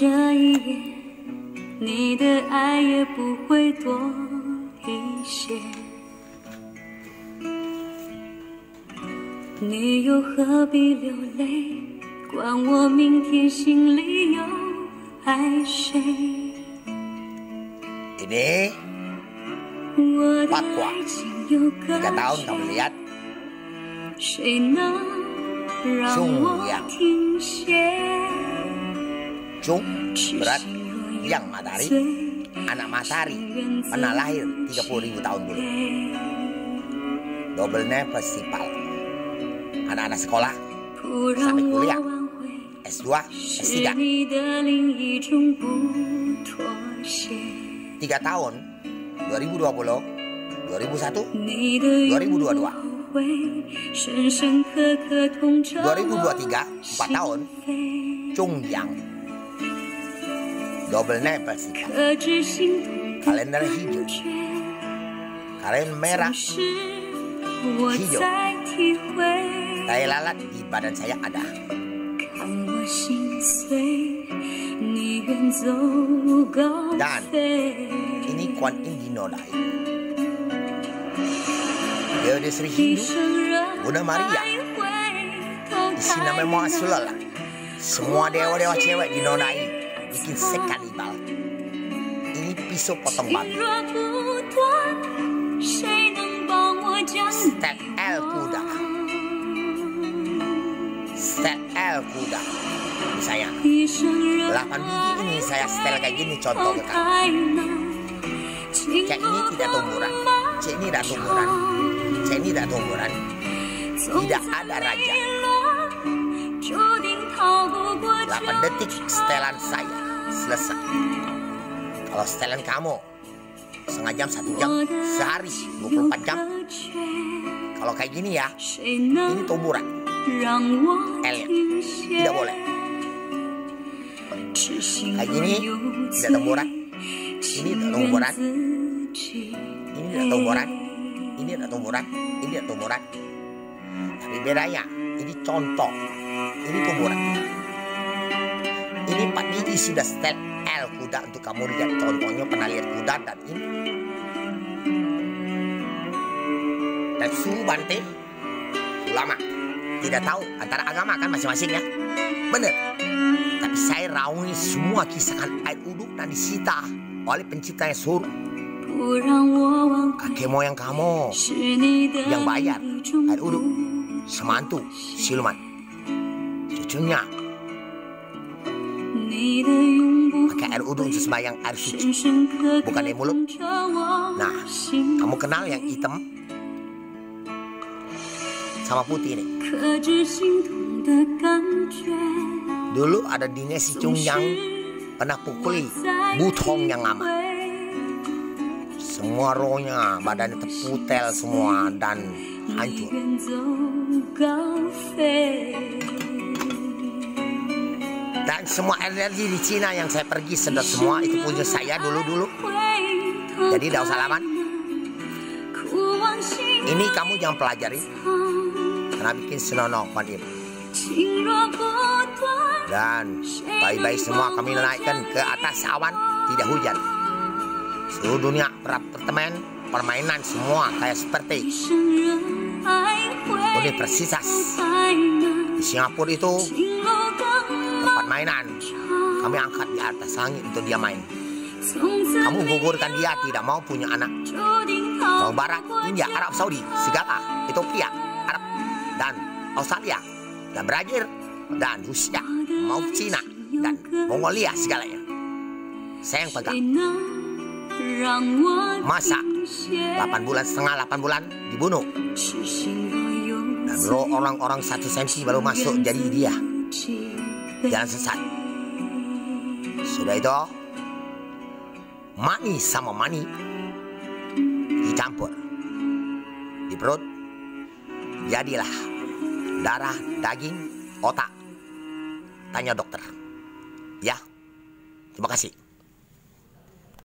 这一夜，你的爱也不会多一些。你又何必流泪？管我明天心里有爱谁？ Ini Patwa 3 tahun kamu lihat Chung berat yang matahari, anak matahari pernah lahir 30.000 tahun dulu. Double name festival, anak-anak sekolah sampai kuliah S2, S3. 3 tahun 2020, 2001, 2022, 2023 4 tahun Chungyang double name festival, kalender hijau, kalender merah hijau, tai lalat di badan saya ada. Dan ini Kuan Yin dinodai, Dewa Sri Hindu, Bunda Maria, isi nama Muhammad. Semua dewa-dewa cewek dinodai, bikin sekanibal. Ini pisau potong babi, Stel El Kuda, Stel El Kuda. Saya 8 biji ini saya setel kayak gini contoh ke kamu. Cek ini tidak tumburan, cek ini tidak tumburan, cek ini tidak tumburan. Tidak ada raja. 8 detik setelan saya selesai. Kalau setelan kamu setengah jam, 1 jam, sehari 24 jam. Kalau kayak gini ya, ini tumburan. L-nya tidak boleh. Kayak gini tidak tumburan, ini tidak tumburan, ini tidak tumburan, ini tidak tumburan, ini tidak tumburan. Tapi bedanya, ini contoh, ini tumburan. Ini 4 biji sudah setel L kuda untuk kamu lihat contohnya, pernah lihat kuda. Dan ini Tetsu Bante ulama, tidak tahu antara agama kan masing-masing ya, bener. Tapi saya raungi semua kisahkan air uduk dan disita oleh penciptanya suruh. Kakek moyang kamu yang bayar air uduk, semantu, siluman, cucunya pakai air uduk untuk sembahyang air suci, bukan di mulut. Nah, kamu kenal yang hitam sama putih ini? Dulu ada dinasti Chungyang pernah pukuli Butong yang lama. Semua rohnya, badannya terputel semua dan hancur. Dan semua energi di Cina yang saya pergi sedot semua itu punya saya dulu. Jadi tidak usah laman. Ini kamu jangan pelajari karena bikin senonoh Kuan Yin. Dan bayi-bayi semua kami naikkan ke atas awan, tidak hujan. Seluruh dunia apartemen, permainan semua kayak seperti Universitas di Singapura itu tempat mainan. Kami angkat di atas langit untuk dia main. Kamu gugurkan dia tidak mau punya anak. Mau Barat, India, Arab Saudi, segala, Ethiopia, Arab dan Australia dan Brazil dan Rusia, mau Cina dan Mongolia segalanya. Saya yang pegang. Masa 8 bulan setengah, 8 bulan dibunuh. Dan roh orang-orang 1 senti baru masuk jadi dia. Jalan sesat. Sudah itu mani sama mani dicampur di perut, jadilah darah, daging, otak. Tanya dokter. Ya, terima kasih.